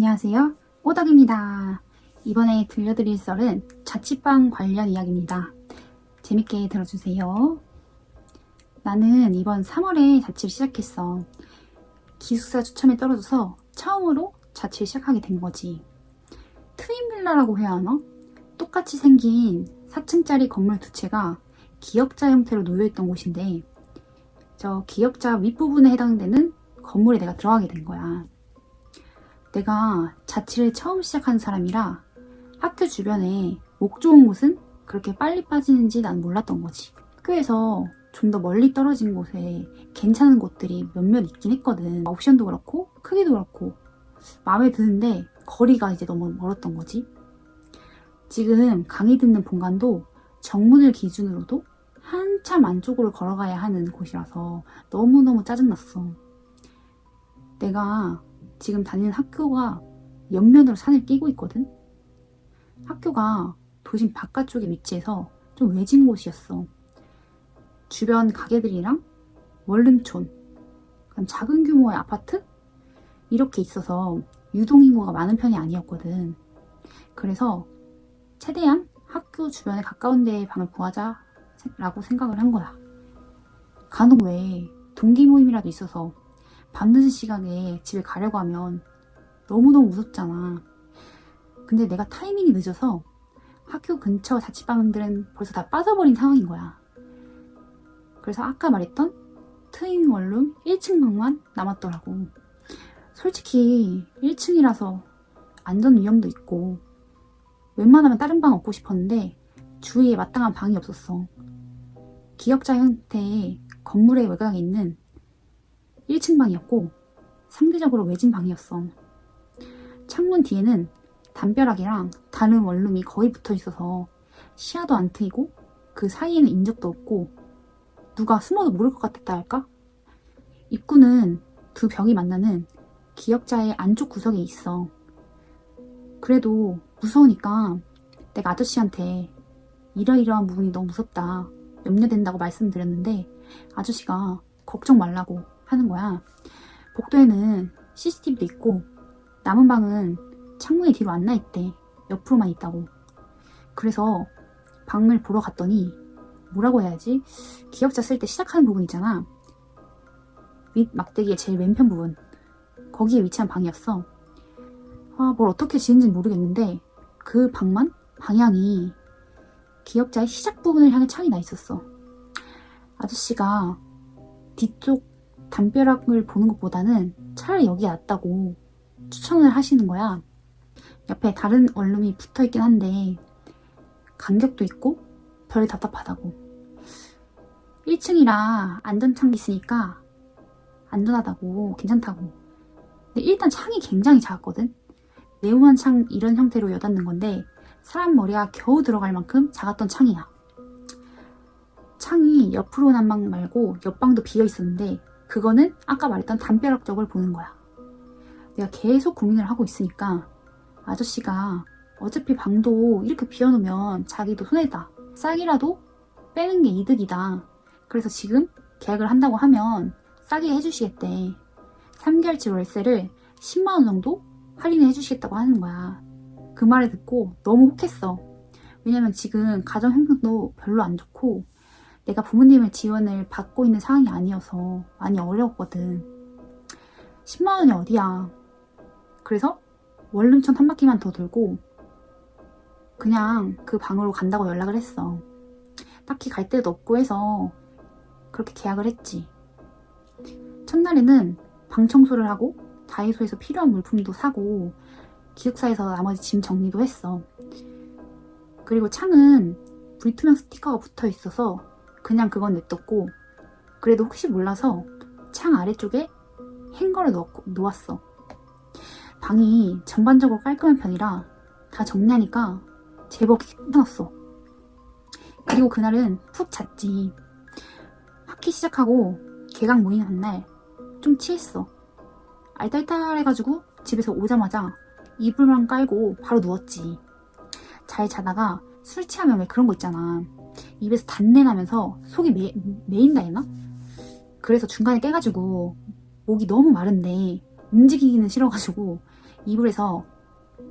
안녕하세요. 오덕입니다. 이번에 들려드릴 썰은 자취방 관련 이야기입니다. 재밌게 들어주세요. 나는 이번 3월에 자취를 시작했어. 기숙사 추첨에 떨어져서 처음으로 자취를 시작하게 된 거지. 트윈빌라라고 해야 하나? 똑같이 생긴 4층짜리 건물 두 채가 기역자 형태로 놓여있던 곳인데 저 기역자 윗부분에 해당되는 건물에 내가 들어가게 된 거야. 내가 자취를 처음 시작한 사람이라 학교 주변에 목 좋은 곳은 그렇게 빨리 빠지는지 난 몰랐던 거지. 학교에서 좀 더 멀리 떨어진 곳에 괜찮은 곳들이 몇몇 있긴 했거든. 옵션도 그렇고 크기도 그렇고 마음에 드는데 거리가 이제 너무 멀었던 거지. 지금 강의 듣는 본관도 정문을 기준으로도 한참 안쪽으로 걸어가야 하는 곳이라서 너무너무 짜증났어. 내가 지금 다니는 학교가 옆면으로 산을 끼고 있거든? 학교가 도심 바깥쪽에 위치해서 좀 외진 곳이었어. 주변 가게들이랑 원룸촌, 그럼 작은 규모의 아파트? 이렇게 있어서 유동인구가 많은 편이 아니었거든. 그래서 최대한 학교 주변에 가까운 데에 방을 구하자라고 생각을 한 거야. 간혹 왜 동기 모임이라도 있어서 밤늦은 시간에 집에 가려고 하면 너무너무 무섭잖아. 근데 내가 타이밍이 늦어서 학교 근처 자취방들은 벌써 다 빠져버린 상황인 거야. 그래서 아까 말했던 트윈 원룸 1층 방만 남았더라고. 솔직히 1층이라서 안전 위험도 있고 웬만하면 다른 방 얻고 싶었는데 주위에 마땅한 방이 없었어. 기역자 형태의 건물의 외곽에 있는 1층 방이었고 상대적으로 외진 방이었어. 창문 뒤에는 담벼락이랑 다른 원룸이 거의 붙어 있어서 시야도 안 트이고 그 사이에는 인적도 없고 누가 숨어도 모를 것 같았다 할까? 입구는 두 벽이 만나는 기역자의 안쪽 구석에 있어. 그래도 무서우니까 내가 아저씨한테 이러이러한 부분이 너무 무섭다, 염려된다고 말씀드렸는데 아저씨가 걱정 말라고 하는 거야. 복도에는 CCTV도 있고 남은 방은 창문이 뒤로 안 나 있대. 옆으로만 있다고. 그래서 방을 보러 갔더니 뭐라고 해야지? 기역자 쓸 때 시작하는 부분 있잖아. 밑 막대기의 제일 왼편 부분. 거기에 위치한 방이었어. 뭘 어떻게 지은지는 모르겠는데 그 방만 방향이 기역자의 시작 부분을 향해 창이 나 있었어. 아저씨가 뒤쪽 담벼락을 보는 것보다는 차라리 여기가 낫다고 추천을 하시는 거야. 옆에 다른 원룸이 붙어있긴 한데 간격도 있고 별 답답하다고. 1층이라 안전창이 있으니까 안전하다고, 괜찮다고. 근데 일단 창이 굉장히 작았거든. 네모난 창 이런 형태로 여닫는 건데 사람 머리가 겨우 들어갈 만큼 작았던 창이야. 창이 옆으로 난방 말고 옆방도 비어 있었는데 그거는 아까 말했던 담벼락 쪽을 보는 거야. 내가 계속 고민을 하고 있으니까 아저씨가 어차피 방도 이렇게 비워놓으면 자기도 손해다, 싸게라도 빼는 게 이득이다, 그래서 지금 계약을 한다고 하면 싸게 해주시겠대. 3개월치 월세를 10만원 정도 할인을 해주시겠다고 하는 거야. 그 말을 듣고 너무 혹했어. 왜냐면 지금 가정 형편도 별로 안 좋고 내가 부모님의 지원을 받고 있는 상황이 아니어서 많이 어려웠거든. 10만원이 어디야. 그래서 원룸촌 한 바퀴만 더 돌고 그냥 그 방으로 간다고 연락을 했어. 딱히 갈 데도 없고 해서 그렇게 계약을 했지. 첫날에는 방 청소를 하고 다이소에서 필요한 물품도 사고 기숙사에서 나머지 짐 정리도 했어. 그리고 창은 불투명 스티커가 붙어 있어서 그냥 그건 냅뒀고 그래도 혹시 몰라서 창 아래쪽에 행거를 놓았어. 방이 전반적으로 깔끔한 편이라 다 정리하니까 제법 괜찮았어. 그리고 그날은 푹 잤지. 학기 시작하고 개강 모임 한 날 좀 취했어. 알딸딸해가지고 집에서 오자마자 이불만 깔고 바로 누웠지. 잘 자다가 술 취하면 왜 그런 거 있잖아. 입에서 단내 나면서 속이 메인다 했나? 그래서 중간에 깨가지고 목이 너무 마른데 움직이기는 싫어가지고 이불에서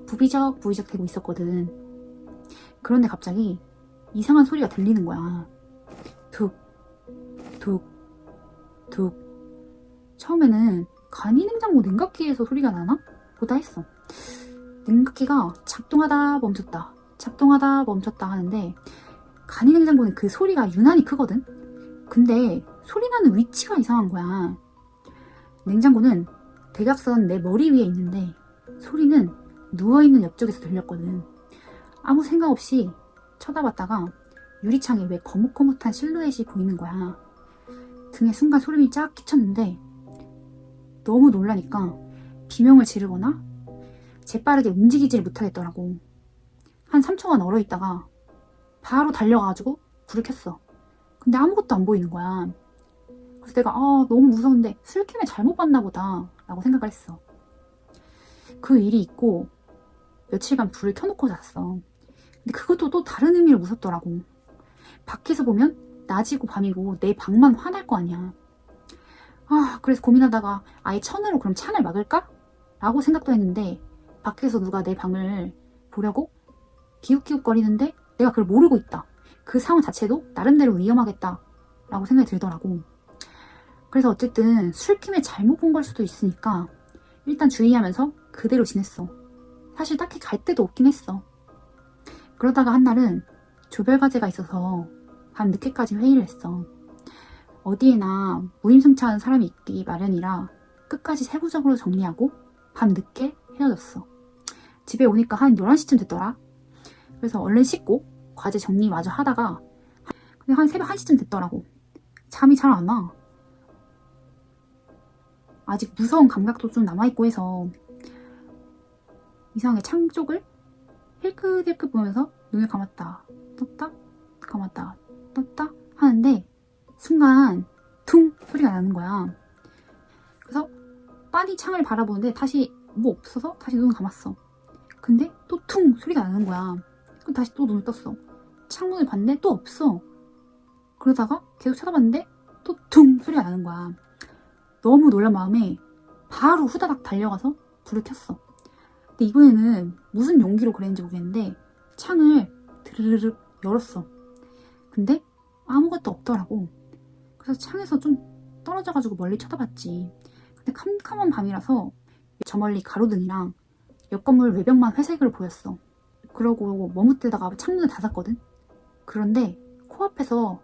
부비적 부비적 대고 있었거든. 그런데 갑자기 이상한 소리가 들리는 거야. 툭, 툭, 툭. 처음에는 간이냉장고 냉각기에서 소리가 나나? 보다 했어. 냉각기가 작동하다 멈췄다, 작동하다 멈췄다 하는데 간이냉장고는 그 소리가 유난히 크거든? 근데 소리 나는 위치가 이상한 거야. 냉장고는 대각선 내 머리 위에 있는데 소리는 누워있는 옆쪽에서 들렸거든. 아무 생각 없이 쳐다봤다가 유리창에 왜 거뭇거뭇한 실루엣이 보이는 거야. 등에 순간 소름이 쫙 끼쳤는데 너무 놀라니까 비명을 지르거나 재빠르게 움직이지를 못하겠더라고. 한 3초간 얼어있다가 바로 달려가가지고 불을 켰어. 근데 아무것도 안 보이는 거야. 그래서 내가 너무 무서운데 술김에 잘못 봤나 보다 라고 생각을 했어. 그 일이 있고 며칠간 불을 켜놓고 잤어. 근데 그것도 또 다른 의미로 무섭더라고. 밖에서 보면 낮이고 밤이고 내 방만 화날 거 아니야. 그래서 고민하다가 아예 천으로 그럼 창을 막을까? 라고 생각도 했는데 밖에서 누가 내 방을 보려고 기웃기웃거리는데 내가 그걸 모르고 있다. 그 상황 자체도 나름대로 위험하겠다 라고 생각이 들더라고. 그래서 어쨌든 술김에 잘못 본 걸 수도 있으니까 일단 주의하면서 그대로 지냈어. 사실 딱히 갈 데도 없긴 했어. 그러다가 한날은 조별과제가 있어서 밤 늦게까지 회의를 했어. 어디에나 무임승차한 사람이 있기 마련이라 끝까지 세부적으로 정리하고 밤 늦게 헤어졌어. 집에 오니까 한 11시쯤 됐더라. 그래서 얼른 씻고 과제 정리 마저 하다가 근데 한 새벽 1시쯤 됐더라고. 잠이 잘 안 와. 아직 무서운 감각도 좀 남아있고 해서 이상하게 창 쪽을 힐끗힐끗 보면서 눈을 감았다 떴다 감았다 떴다 하는데 순간 퉁 소리가 나는 거야. 그래서 빤히 창을 바라보는데 다시 뭐 없어서 다시 눈을 감았어. 근데 또 퉁 소리가 나는 거야. 그럼 다시 또 눈을 떴어. 창문을 봤는데 또 없어. 그러다가 계속 쳐다봤는데 또 퉁 소리가 나는 거야. 너무 놀란 마음에 바로 후다닥 달려가서 불을 켰어. 근데 이번에는 무슨 용기로 그랬는지 모르겠는데 창을 드르륵 열었어. 근데 아무것도 없더라고. 그래서 창에서 좀 떨어져가지고 멀리 쳐다봤지. 근데 캄캄한 밤이라서 저 멀리 가로등이랑 옆 건물 외벽만 회색으로 보였어. 그러고 머뭇대다가 창문을 닫았거든. 그런데 코앞에서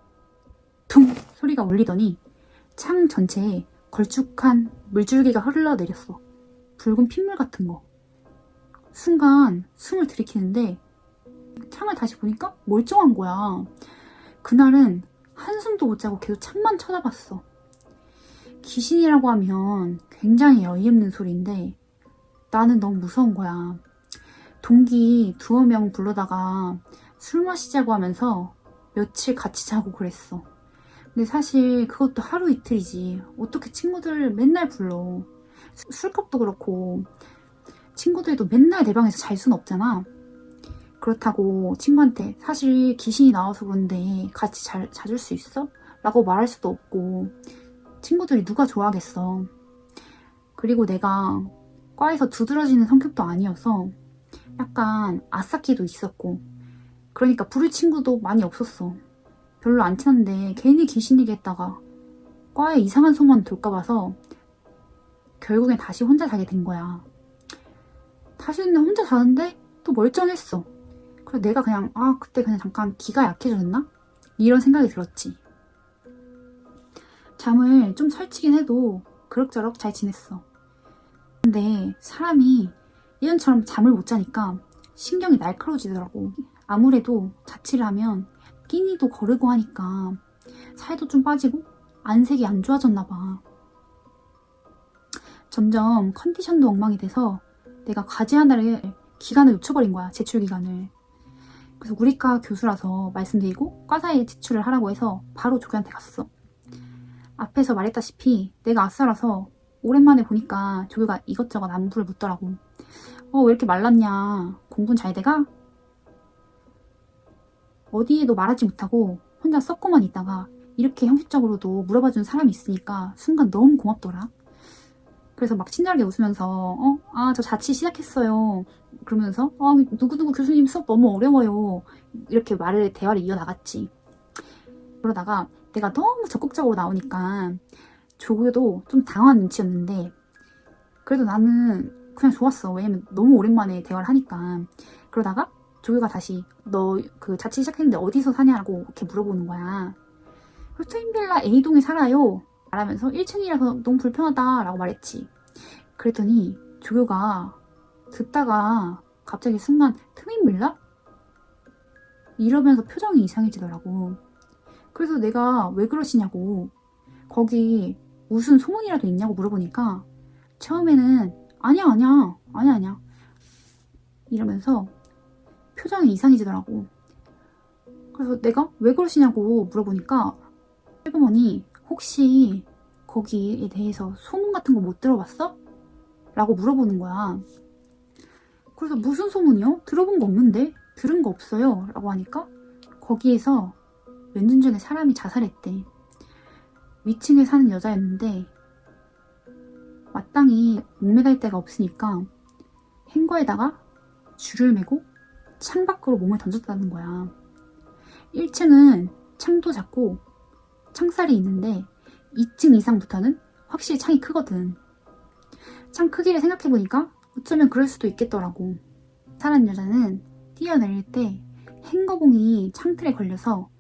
퉁 소리가 울리더니 창 전체에 걸쭉한 물줄기가 흘러내렸어. 붉은 핏물 같은 거. 순간 숨을 들이키는데 창을 다시 보니까 멀쩡한 거야. 그날은 한숨도 못 자고 계속 창만 쳐다봤어. 귀신이라고 하면 굉장히 어이없는 소리인데 나는 너무 무서운 거야. 동기 2명 불러다가 술 마시자고 하면서 며칠 같이 자고 그랬어. 근데 사실 그것도 하루 이틀이지. 어떻게 친구들 맨날 불러. 술값도 그렇고 친구들도 맨날 내 방에서 잘 수는 없잖아. 그렇다고 친구한테 사실 귀신이 나와서 그런데 같이 자줄 수 있어? 라고 말할 수도 없고 친구들이 누가 좋아하겠어. 그리고 내가 과에서 두드러지는 성격도 아니어서 약간 아싸끼도 있었고 그러니까 부를 친구도 많이 없었어. 별로 안 친한데 괜히 귀신 얘기했다가 과에 이상한 소문 돌까 봐서 결국엔 다시 혼자 자게 된 거야. 다시는 혼자 자는데 또 멀쩡했어. 그래서 내가 그냥 그때 그냥 잠깐 기가 약해졌나? 이런 생각이 들었지. 잠을 좀 설치긴 해도 그럭저럭 잘 지냈어. 근데 사람이 예전처럼 잠을 못 자니까 신경이 날카로워지더라고. 아무래도 자취를 하면 끼니도 거르고 하니까 살도 좀 빠지고 안색이 안 좋아졌나 봐. 점점 컨디션도 엉망이 돼서 내가 과제 하나를 기간을 놓쳐버린 거야. 제출 기간을. 그래서 우리 과 교수라서 말씀드리고 과사에 제출을 하라고 해서 바로 조교한테 갔어. 앞에서 말했다시피 내가 아싸라서 오랜만에 보니까 조교가 이것저것 안부를 묻더라고. 왜 이렇게 말랐냐? 공부는 잘 돼가? 어디에도 말하지 못하고 혼자 썩고만 있다가 이렇게 형식적으로도 물어봐주는 사람이 있으니까 순간 너무 고맙더라. 그래서 막 친절하게 웃으면서 저 자취 시작했어요. 그러면서 누구누구 교수님 수업 너무 어려워요. 이렇게 대화를 이어나갔지. 그러다가 내가 너무 적극적으로 나오니까 조교도 좀 당황한 눈치였는데 그래도 나는 그냥 좋았어. 왜냐면 너무 오랜만에 대화를 하니까. 그러다가 조교가 다시 너 그 자취 시작했는데 어디서 사냐고 이렇게 물어보는 거야. 그래서 트윈빌라 A동에 살아요. 말하면서 1층이라서 너무 불편하다 라고 말했지. 그랬더니 조교가 듣다가 갑자기 순간 트윈빌라? 이러면서 표정이 이상해지더라고. 그래서 내가 왜 그러시냐고 거기 무슨 소문이라도 있냐고 물어보니까 처음에는 아니야 이러면서 표정이 이상해지더라고. 그래서 내가 왜 그러시냐고 물어보니까 할머니 혹시 거기에 대해서 소문 같은 거 못 들어봤어? 라고 물어보는 거야. 그래서 무슨 소문이요? 들어본 거 없는데? 들은 거 없어요 라고 하니까 거기에서 몇 년 전에 사람이 자살했대. 위층에 사는 여자였는데 마땅히 목매달 데가 없으니까 행거에다가 줄을 매고 창밖으로 몸을 던졌다는 거야. 1층은 창도 작고 창살이 있는데 2층 이상부터는 확실히 창이 크거든. 창 크기를 생각해보니까 어쩌면 그럴 수도 있겠더라고. 살한 여자는 뛰어내릴 때 행거봉이 창틀에 걸려서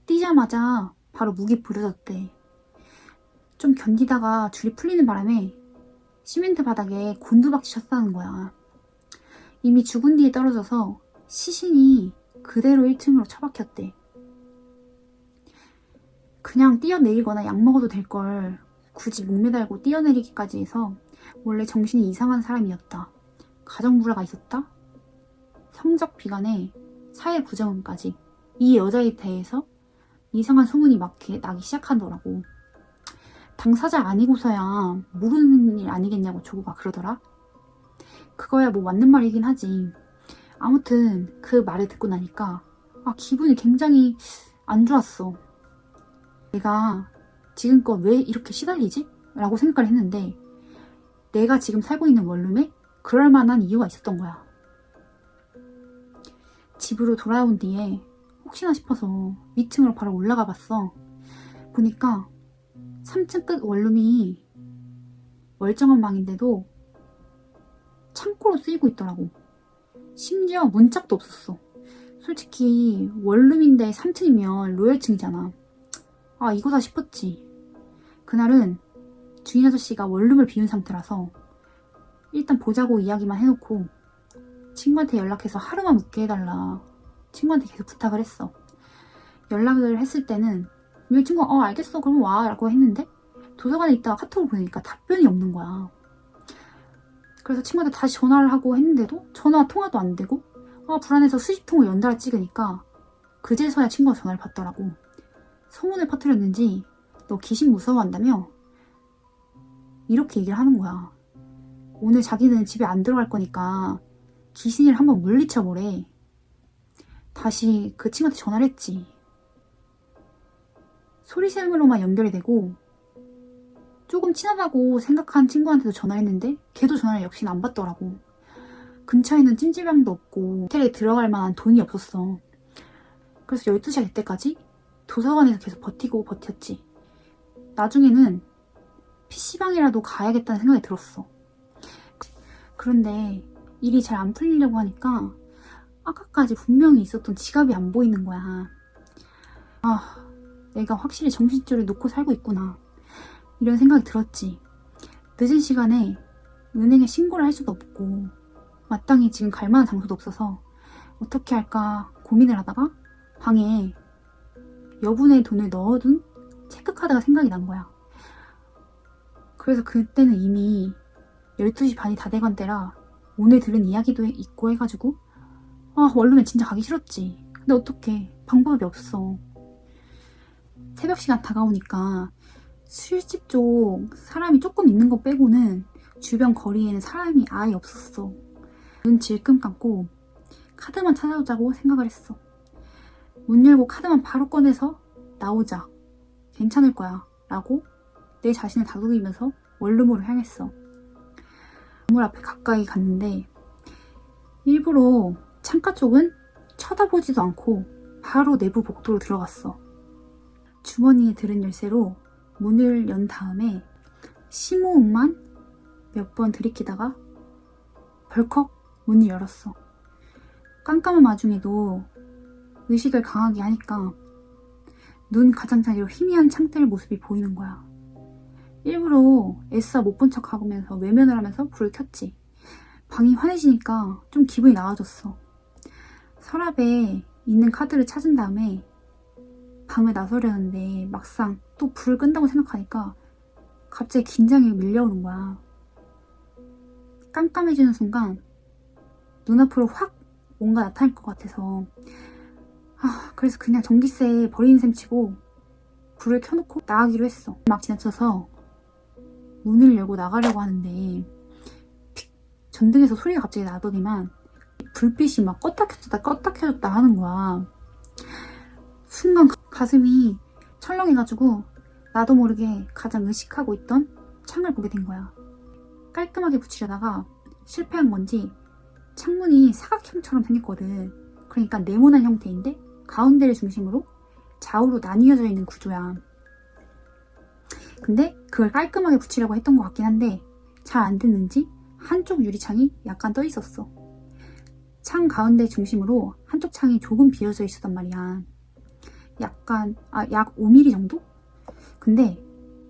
뛰자마자 바로 목이 부러졌대. 좀 견디다가 줄이 풀리는 바람에 시멘트 바닥에 곤두박질 쳤다는 거야. 이미 죽은 뒤에 떨어져서 시신이 그대로 1층으로 처박혔대. 그냥 뛰어내리거나 약 먹어도 될 걸 굳이 목매달고 뛰어내리기까지 해서 원래 정신이 이상한 사람이었다. 가정불화가 있었다. 성적 비관에 사회 부정음까지 이 여자에 대해서 이상한 소문이 나기 시작하더라고. 당사자 아니고서야 모르는 일 아니겠냐고 조구가 그러더라. 그거야 뭐 맞는 말이긴 하지. 아무튼 그 말을 듣고 나니까 기분이 굉장히 안 좋았어. 내가 지금껏 왜 이렇게 시달리지? 라고 생각을 했는데 내가 지금 살고 있는 원룸에 그럴 만한 이유가 있었던 거야. 집으로 돌아온 뒤에 혹시나 싶어서 위층으로 바로 올라가 봤어. 보니까 3층 끝 원룸이 멀쩡한 방인데도 창고로 쓰이고 있더라고. 심지어 문짝도 없었어. 솔직히 원룸인데 3층이면 로열층이잖아. 이거다 싶었지. 그날은 주인 아저씨가 원룸을 비운 상태라서 일단 보자고 이야기만 해놓고 친구한테 연락해서 하루만 묵게 해달라. 친구한테 계속 부탁을 했어. 연락을 했을 때는 이 친구가 알겠어 그럼 와 라고 했는데 도서관에 있다가 카톡을 보내니까 답변이 없는 거야. 그래서 친구한테 다시 전화를 하고 했는데도 전화 통화도 안 되고 불안해서 수십 통을 연달아 찍으니까 그제서야 친구가 전화를 받더라고. 소문을 퍼뜨렸는지 너 귀신 무서워한다며? 이렇게 얘기를 하는 거야. 오늘 자기는 집에 안 들어갈 거니까 귀신을 한번 물리쳐보래. 다시 그 친구한테 전화를 했지. 소리샘으로만 연결이 되고 조금 친하다고 생각한 친구한테도 전화했는데 걔도 전화를 역시나 안 받더라고. 근처에는 찜질방도 없고 호텔에 들어갈 만한 돈이 없었어. 그래서 12시가 될 때까지 도서관에서 계속 버티고 버텼지. 나중에는 PC방이라도 가야겠다는 생각이 들었어. 그런데 일이 잘 안 풀리려고 하니까 아까까지 분명히 있었던 지갑이 안 보이는 거야. 내가 확실히 정신줄을 놓고 살고 있구나. 이런 생각이 들었지. 늦은 시간에 은행에 신고를 할 수도 없고 마땅히 지금 갈 만한 장소도 없어서 어떻게 할까 고민을 하다가 방에 여분의 돈을 넣어둔 체크카드가 생각이 난 거야. 그래서 그때는 이미 12시 반이 다 돼간 때라 오늘 들은 이야기도 있고 해가지고 원룸에 진짜 가기 싫었지. 근데 어떡해. 방법이 없어. 새벽 시간 다가오니까 술집 쪽 사람이 조금 있는 거 빼고는 주변 거리에는 사람이 아예 없었어. 눈 질끔 감고 카드만 찾아오자고 생각을 했어. 문 열고 카드만 바로 꺼내서 나오자. 괜찮을 거야 라고 내 자신을 다독이면서 원룸으로 향했어. 건물 앞에 가까이 갔는데 일부러 창가 쪽은 쳐다보지도 않고 바로 내부 복도로 들어갔어. 주머니에 들은 열쇠로 문을 연 다음에 심호흡만 몇 번 들이키다가 벌컥 문을 열었어. 깜깜한 와중에도 의식을 강하게 하니까 눈 가장자리로 희미한 창틀 모습이 보이는 거야. 일부러 애써 못 본 척 하면서 외면을 하면서 불을 켰지. 방이 환해지니까 좀 기분이 나아졌어. 서랍에 있는 카드를 찾은 다음에 방을 나서려는데 막상 또 불을 끈다고 생각하니까 갑자기 긴장이 밀려오는 거야. 깜깜해지는 순간 눈앞으로 확 뭔가 나타날 것 같아서 그래서 그냥 전기세 버리는 셈 치고 불을 켜놓고 나가기로 했어. 막 지나쳐서 문을 열고 나가려고 하는데 전등에서 소리가 갑자기 나더니만 불빛이 막 껐다 켜졌다 하는 거야. 순간 가슴이 철렁해가지고 나도 모르게 가장 의식하고 있던 창을 보게 된 거야. 깔끔하게 붙이려다가 실패한 건지 창문이 사각형처럼 생겼거든. 그러니까 네모난 형태인데 가운데를 중심으로 좌우로 나뉘어져 있는 구조야. 근데 그걸 깔끔하게 붙이려고 했던 것 같긴 한데 잘 안 됐는지 한쪽 유리창이 약간 떠 있었어. 창 가운데 중심으로 한쪽 창이 조금 비어져 있었단 말이야. 약 5mm 정도? 근데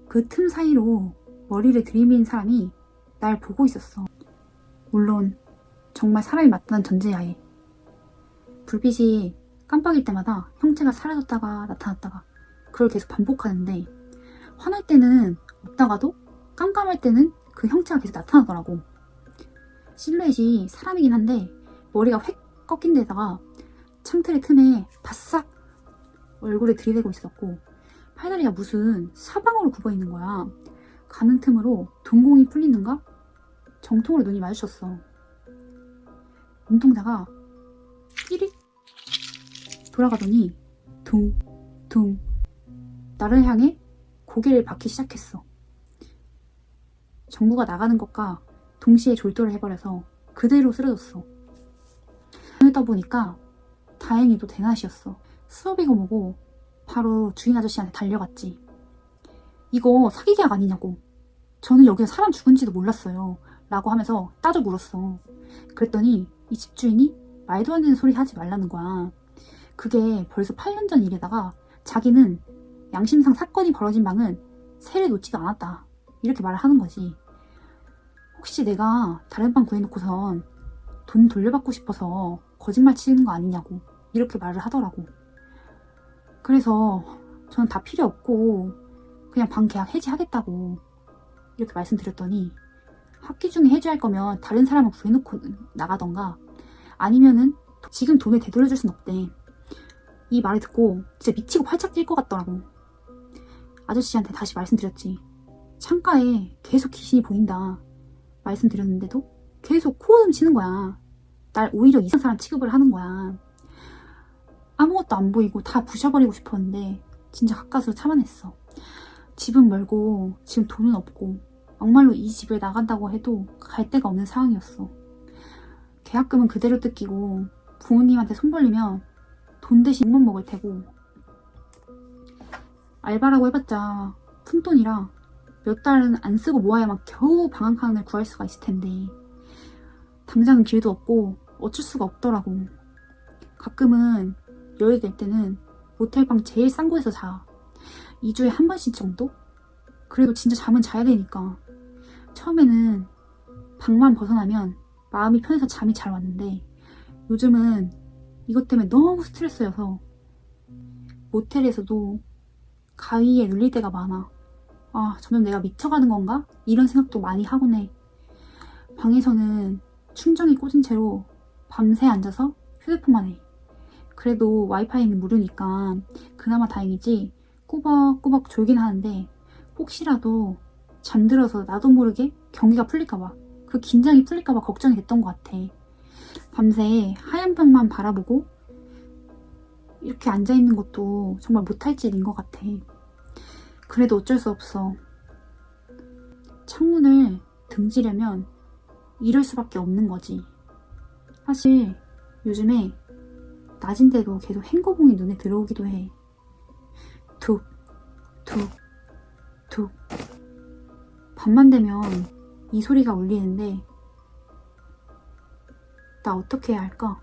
그 틈 사이로 머리를 들이민 사람이 날 보고 있었어. 물론 정말 사람이 맞다는 전제하에. 불빛이 깜빡일 때마다 형체가 사라졌다가 나타났다가 그걸 계속 반복하는데 환할 때는 없다가도 깜깜할 때는 그 형체가 계속 나타나더라고. 실루엣이 사람이긴 한데 머리가 획 꺾인 데다가 창틀의 틈에 바싹 얼굴에 들이대고 있었고 팔다리가 무슨 사방으로 굽어있는 거야. 가는 틈으로 동공이 풀리는가 정통으로 눈이 마주쳤어. 눈동자가 삐릭 돌아가더니 둥둥 나를 향해 고개를 받기 시작했어. 전구가 나가는 것과 동시에 졸도를 해버려서 그대로 쓰러졌어. 눈을 떠보니까 다행히도 대낮이었어. 수업이고 뭐고 바로 주인 아저씨한테 달려갔지. 이거 사기 계약 아니냐고. 저는 여기서 사람 죽은지도 몰랐어요 라고 하면서 따져 물었어. 그랬더니 이 집주인이 말도 안 되는 소리 하지 말라는 거야. 그게 벌써 8년 전 일에다가 자기는 양심상 사건이 벌어진 방은 세를 놓지도 않았다 이렇게 말을 하는 거지. 혹시 내가 다른 방 구해놓고선 돈 돌려받고 싶어서 거짓말 치는 거 아니냐고 이렇게 말을 하더라고. 그래서 저는 다 필요 없고 그냥 방 계약 해지하겠다고 이렇게 말씀드렸더니 학기 중에 해지할 거면 다른 사람을 구해놓고 나가던가 아니면은 지금 돈을 되돌려줄 순 없대. 이 말을 듣고 진짜 미치고 팔짝 뛸 것 같더라고. 아저씨한테 다시 말씀드렸지. 창가에 계속 귀신이 보인다 말씀드렸는데도 계속 코웃음 치는 거야. 날 오히려 이상한 사람 취급을 하는 거야. 아무것도 안 보이고 다 부셔버리고 싶었는데 진짜 가까스로 참아냈어. 집은 멀고 지금 돈은 없고 막말로 이 집을 나간다고 해도 갈 데가 없는 상황이었어. 계약금은 그대로 뜯기고 부모님한테 손 벌리면 돈 대신 욕만 먹을 테고 알바라고 해봤자 푼돈이라 몇 달은 안 쓰고 모아야만 겨우 방 한 칸을 구할 수가 있을 텐데 당장은 길도 없고 어쩔 수가 없더라고. 가끔은 여유될 때는 모텔방 제일 싼 곳에서 자. 2주에 한 번씩 정도? 그래도 진짜 잠은 자야 되니까. 처음에는 방만 벗어나면 마음이 편해서 잠이 잘 왔는데 요즘은 이것 때문에 너무 스트레스여서 모텔에서도 가위에 눌릴 때가 많아. 점점 내가 미쳐가는 건가? 이런 생각도 많이 하곤 해. 방에서는 충전기 꽂은 채로 밤새 앉아서 휴대폰만 해. 그래도 와이파이는 무료니까 그나마 다행이지 꾸벅꾸벅 졸긴 하는데 혹시라도 잠들어서 나도 모르게 경기가 풀릴까봐 그 긴장이 풀릴까봐 걱정이 됐던 것 같아. 밤새 하얀 벽만 바라보고 이렇게 앉아있는 것도 정말 못할 짓인 것 같아. 그래도 어쩔 수 없어. 창문을 등지려면 이럴 수밖에 없는 거지. 사실 요즘에 낮인데도 계속 행거봉이 눈에 들어오기도 해. 툭, 툭, 툭. 밤만 되면 이 소리가 울리는데 나 어떻게 해야 할까?